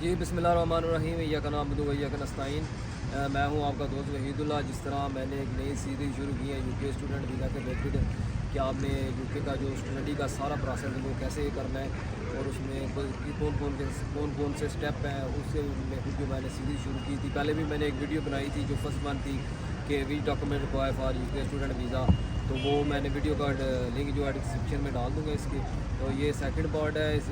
جی बिस्मिल्लाहिर्रहमानिर्रहीम इय्याका नअबुदु व इय्याका नस्तईन। मैं हूं आपका दोस्त वहीदुल्लाह। जिस तरह मैंने एक नई सीरीज़ शुरू की है यूके स्टूडेंट वीज़ा के रिलेटेड कि आपने यूके का जो स्टडी का सारा प्रोसेस है वो कैसे करना है और उसमें कौन कौन से स्टेप हैं, उससे रिलेटेड जो मैंने सीरीज़ शुरू की थी। पहले भी मैंने एक वीडियो बनाई थी जो फर्स्ट वन थी कि which document require for UK student visa, तो वो मैंने वीडियो का लिंक जो है डिस्क्रिप्शन में डाल दूँगा इसके। तो ये सेकंड पार्ट है इस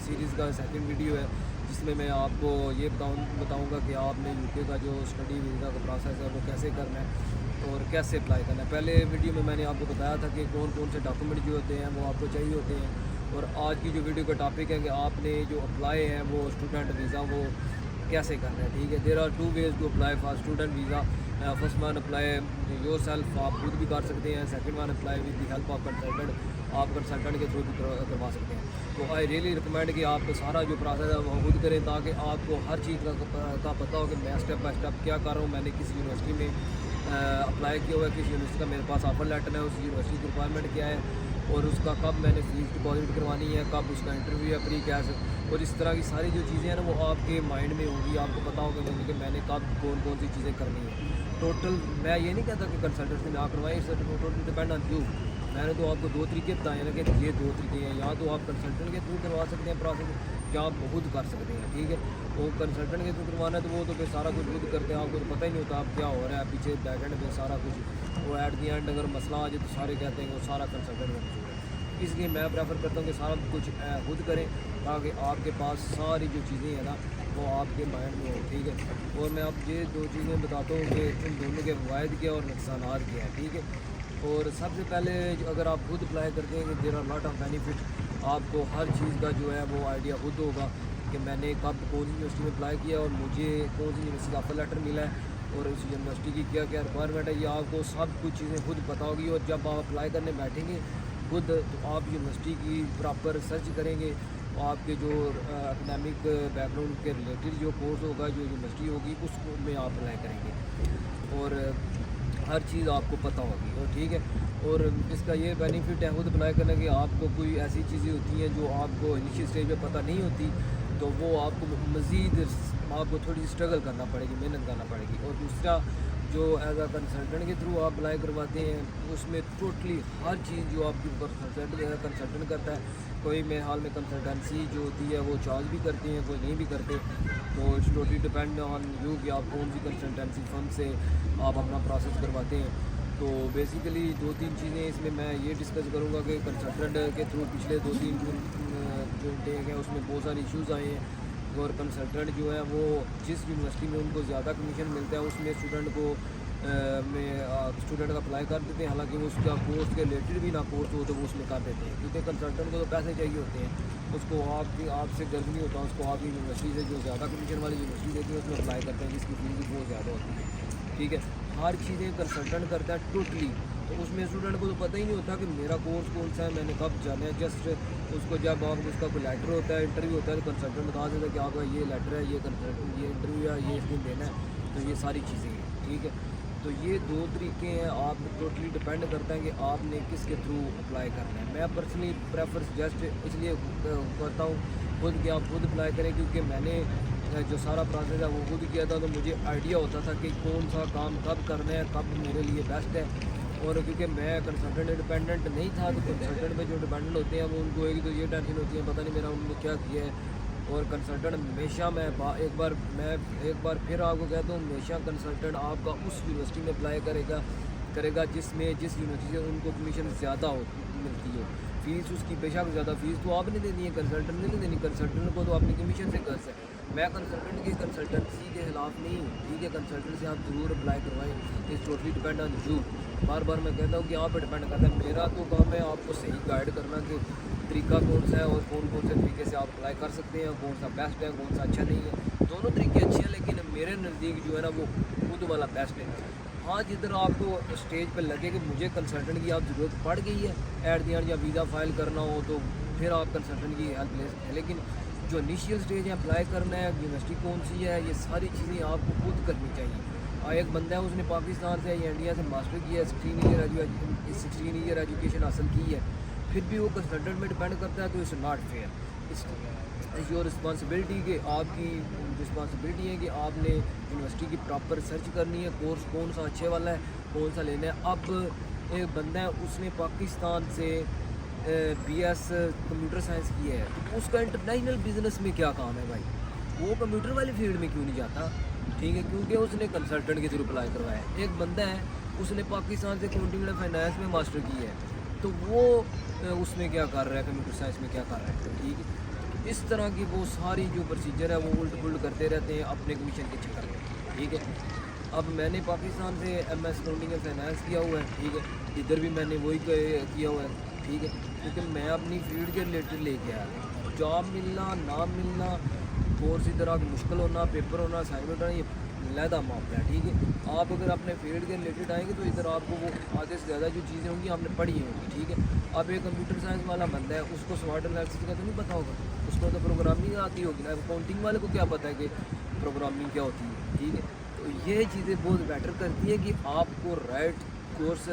सीरीज़ का, सेकंड वीडियो है जिसमें मैं आपको ये बताऊंगा कि आपने यूके का जो स्टडी वीज़ा का प्रोसेस है वो कैसे करना है और कैसे अप्लाई करना है। पहले वीडियो में मैंने आपको बताया था कि कौन कौन से डॉक्यूमेंट जो होते हैं वो आपको चाहिए होते हैं, और आज की जो वीडियो का टॉपिक है कि आपने जो अप्लाई है वो स्टूडेंट वीज़ा वो कैसे करना है। ठीक है, there are two ways to apply for student visa. First one apply yourself, आप खुद भी कर सकते हैं। Second one apply with the help of consultant, आप कंसल्टेंट के थ्रू भी करवा सकते हैं। तो आई रियली रिकमेंड कि आप सारा जो प्रोसेस है वो खुद करें ताकि आपको हर चीज़ का पता हो कि मैं स्टेप बाय स्टेप क्या कर रहा हूँ। मैंने किस यूनिवर्सिटी में अप्लाई किया हुआ है, किस यूनिवर्सिटी का मेरे पास ऑफर लेटर है, उस यूनिवर्सिटी की रिक्वायरमेंट क्या है और उसका कब मैंने फीस डिपॉजिट करवानी है, कब उसका इंटरव्यू है, प्री कैश, और इस तरह की सारी जो चीज़ें हैं ना वो आपके माइंड में होगी। आपको पता होगा कि मैंने कब कौन कौन सी चीज़ें करनी है। टोटल मैं ये नहीं कहता कि कंसल्टेंट से ना करवाएं, it's total depend on you. मैंने तो आपको दो तरीके बताए हैं ना कि ये दो तरीके हैं, या तो आप कंसल्टेंट के थ्रू करवा सकते हैं प्रोसेस, या आप खुद कर सकते हैं। ठीक है, वो कंसल्टेंट के थ्रू करवाना है तो वो तो फिर सारा कुछ खुद करते हैं, आपको तो पता ही नहीं होता आप क्या हो रहा है पीछे बैकएंड में सारा कुछ। वो एट दी एंड अगर मसला आ जाए तो सारे कहते हैं कि वो सारा कंसल्टेंट में कसूर है। इसलिए मैं प्रेफर करता हूँ कि सारा कुछ खुद करें ताकि आपके पास सारी जो चीज़ें हैं ना वो आपके माइंड में हो। ठीक है, और मैं आप ये दो चीज़ें बताता हूँ कि इन दोनों के फ़वाइद क्या और नुकसानात क्या है। ठीक है, और सबसे पहले अगर आप खुद अप्लाई करते हैं कि there are lot of benefit, आपको हर चीज़ का जो है वो आइडिया खुद होगा कि मैंने कब कौन सी यूनिवर्सिटी में अप्लाई किया और मुझे कौन सी यूनिवर्सिटी ऑफर लेटर मिला है और उस यूनिवर्सिटी की क्या क्या रिक्वायरमेंट है, ये आपको सब कुछ चीज़ें खुद पता होगी। और जब आप अप्लाई करने बैठेंगे खुद तो आप यूनिवर्सिटी की प्रॉपर सर्च करेंगे, आपके जो एकेडमिक बैकग्राउंड के रिलेटेड जो कोर्स होगा, जो यूनिवर्सिटी होगी उसमें आप अप्लाई करेंगे और हर चीज़ आपको पता होगी। और ठीक है, और इसका ये बेनिफिट है खुद अप्लाई करने की, आपको कोई ऐसी चीज़ें होती हैं जो आपको इनिशियल स्टेज पे पता नहीं होती तो वो आपको मज़ीद आपको थोड़ी स्ट्रगल करना पड़ेगी, मेहनत करना पड़ेगी। और दूसरा जो एज आ कंसल्टेंट के थ्रू आप अप्लाई करवाते हैं उसमें टोटली हर चीज़ जो आपकी कंसल्टेंट करता है, कोई मेरे हाल में कंसल्टेंसी जो होती है वो चार्ज भी करते हैं, कोई नहीं भी करते। तो it's totally depend on you कि आप कौन सी कंसल्टेंसी फर्म से आप अपना प्रोसेस करवाते हैं। तो बेसिकली दो तीन चीज़ें इसमें मैं ये डिस्कस करूँगा कि कंसल्टेंट के थ्रू पिछले दो तीन जो टेक है उसमें बहुत सारे इश्यूज़ आए हैं, और कंसल्टेंट जो है वो जिस यूनिवर्सिटी में उनको ज़्यादा कमीशन मिलता है उसमें स्टूडेंट का अप्लाई कर देते हैं, हालांकि वो उसका कोर्स के रिलेटेड भी ना कोर्स हो तो वो उसमें कर देते हैं, क्योंकि कंसल्टेंट को तो पैसे चाहिए होते हैं, उसको आपसे गर्व नहीं होता, उसको आपकी यूनिवर्सिटी से जो ज़्यादा कमीशन वाली यूनिवर्सिटी देती है उसमें अप्लाई करते हैं जिसकी फीस भी बहुत ज़्यादा होती है। ठीक है, हर चीज़ें कंसल्टेंट करता है टोटली, तो उसमें स्टूडेंट को तो पता ही नहीं होता कि मेरा कोर्स कौन सा है, मैंने कब जाना है। जस्ट उसको जब आप उसका कोई लेटर होता है, इंटरव्यू होता है, तो कंसल्टेंट बता देता है कि आपका ये लेटर है, ये इंटरव्यू है, ये इसमें देना है, तो ये सारी चीज़ें हैं। ठीक है, तो ये दो तरीके हैं, आप टोटली डिपेंड करता है कि आपने किसके थ्रू अप्लाई करना है। मैं पर्सनली प्रेफर सजेस्ट इसलिए करता हूँ खुद कि आप खुद अप्लाई करें, क्योंकि मैंने जो सारा प्रोसेस है वो खुद किया था, तो मुझे आइडिया होता था कि कौन सा काम कब करना है, कब मेरे लिए बेस्ट है। और क्योंकि मैं कंसल्टेंट डिपेंडेंट नहीं था, तो कंसल्टेंट पे जो डिपेंडेंट होते हैं वो उनको एक तो ये टेंशन होती है पता नहीं मेरा उन्होंने क्या किया है। और कंसल्टेंट हमेशा मैं एक बार फिर आपको कहता हूँ, हमेशा कंसल्टेंट आपका उस यूनिवर्सिटी में अप्लाई करेगा जिस यूनिवर्सिटी से उनको कमीशन ज़्यादा मिलती हो। फीस उसकी बेशक ज़्यादा फीस तो आपने देनी है, कंसल्टेंट ने नहीं देनी, कंसल्टेंट को तो अपनी कमीशन से कर्ज है। मैं कंसल्टेंट की कंसल्टेंसी के खिलाफ नहीं हूँ। ठीक है, कंसल्टेंट से आप ज़रूर अप्लाई करवाएं, it's totally depend on you. बार बार मैं कहता हूँ कि आप पर डिपेंड करता है, मेरा तो काम है आपको सही गाइड करना कि तरीका कौन सा है और कौन कौन से तरीके से आप अप्लाई कर सकते हैं, कौन सा बेस्ट है, कौन सा अच्छा नहीं है। दोनों तरीके अच्छे हैं, लेकिन मेरे नज़दीक जो है ना वो खुद वाला बेस्ट है। हाँ, जिधर आपको स्टेज पर लगे कि मुझे कंसल्टेंट की आप ज़रूरत पड़ गई है एट दी एंड, या वीज़ा फाइल करना हो तो फिर आप कंसल्टेंट की हेल्प ले सकते हैं, लेकिन जो इनिशियल स्टेज है अप्लाई करना है, यूनिवर्सिटी कौन सी है, ये सारी चीज़ें आपको खुद करनी चाहिए। एक बंदा है उसने पाकिस्तान से या इंडिया से मास्टर किया है, 16 ईयर एजुकेशन हासिल की है, फिर भी वो कंसल्टेंट में डिपेंड करता है, तो it's not fair. Your responsibility کہ آپ کی رسپانسبلٹی ہے کہ آپ نے یونیورسٹی کی پراپر سرچ کرنی ہے، کورس کون سا اچھے والا ہے، کون سا لینا ہے. اب ایک بندہ ہے اس نے پاکستان سے بی ایس کمپیوٹر سائنس کیا ہے، تو اس کا انٹرنیشنل بزنس میں کیا کام ہے بھائی؟ وہ کمپیوٹر والی فیلڈ میں کیوں نہیں جاتا؟ ٹھیک ہے، کیونکہ اس نے کنسلٹنٹ کے تھرو اپلائی کروایا ہے. ایک بندہ ہے اس نے پاکستان سے اکاؤنٹنگ اینڈ فائنانس میں ماسٹر کی ہے، تو وہ اس میں کیا کر رہا ہے، کمپیوٹر سائنس میں کیا کر رہا ہے. ٹھیک ہے، تو اس طرح کی وہ ساری جو پروسیجر ہے وہ الٹ پلٹ کرتے رہتے ہیں اپنے کمیشن کے چکر میں. ٹھیک ہے، اب میں نے پاکستان سے M S accounting and finance کیا ہوا ہے. ٹھیک ہے، ادھر بھی میں نے وہی کیا ہوا ہے. ٹھیک ہے، کیونکہ میں اپنی فیلڈ کے ریلیٹڈ لے کے آیا تھا. جاب ملنا نہ ملنا، کورس ادھر آ کے مشکل ہونا، پیپر ہونا، اسائنمنٹ ہونا، یہ علیحدہ معاملہ ہے. ٹھیک ہے، آپ اگر اپنے فیلڈ کے ریلیٹڈ آئیں گے تو ادھر آپ کو وہ آدھے سے زیادہ جو چیزیں ہوں گی آپ نے پڑھی ہوں گی. ٹھیک ہے، اب ایک کمپیوٹر سائنس والا بندہ ہے، اس کو سمارٹ انالیسس کا تو نہیں پتہ ہوگا، اس کو تو پروگرامنگ آتی ہوگی نا. اکاؤنٹنگ والے کو کیا پتہ ہے کہ پروگرامنگ کیا ہوتی ہے. ٹھیک ہے، تو یہ چیزیں بہت بیٹر کرتی ہیں کہ آپ کو رائٹ کورس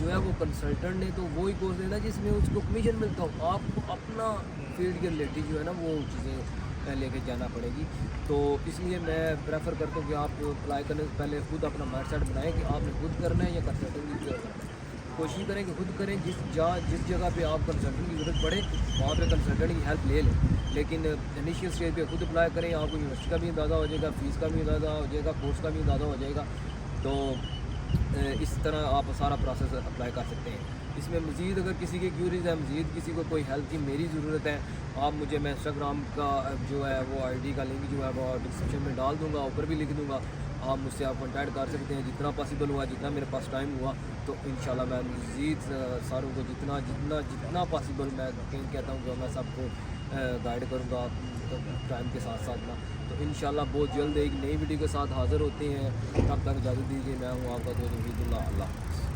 جو ہے وہ کنسلٹنٹ نے تو وہی کورس دینا جس میں اس کو کمیشن ملتا ہو. آپ کو اپنا فیلڈ کے ریلیٹڈ جو ہے نا وہ چیزیں لے کے جانا پڑے گی. تو اس لیے میں پریفر کرتا ہوں کہ آپ اپلائی کرنے سے پہلے خود اپنا مائنڈ سیٹ بنائیں کہ آپ نے خود کرنا ہے یا کنسلٹنٹ کی ضرورت کرنا ہے. کوشش کریں کہ خود کریں. جس جگہ پہ آپ کنسلٹنٹ کی ضرورت پڑے وہاں پہ کنسلٹنٹ کی ہیلپ لے لیں، لیکن انیشیل اسٹیج پہ خود اپلائی کریں. آپ کو یونیورسٹی کا بھی اندازہ ہو جائے گا، فیس کا بھی اندازہ ہو جائے گا، کورس کا بھی اندازہ ہو جائے گا. تو اس طرح آپ سارا پروسیس اپلائی کر سکتے ہیں. اس میں مزید اگر کسی کی کیوریز ہے، مزید کسی کو کوئی ہیلپ کی میری ضرورت ہے، آپ مجھے، میں انسٹاگرام کا جو ہے وہ آئی ڈی کا لنک جو ہے وہ ڈسکرپشن میں ڈال دوں گا، اوپر بھی لکھ دوں گا. آپ مجھ سے آپ کانٹیکٹ کر سکتے ہیں جتنا پاسبل ہوا، جتنا میرے پاس ٹائم ہوا. تو انشاءاللہ میں مزید ساروں کو جتنا پاسبل میں کہتا ہوں کہ میں سب کو گائیڈ کروں گا ٹائم کے ساتھ ساتھ نا. تو انشاءاللہ بہت جلد ایک نئی ویڈیو کے ساتھ حاضر ہوتے ہیں. تب تک اجازت دیجیے. میں ہوں آپ کا دوست وحید اللہ. اللہ حافظ.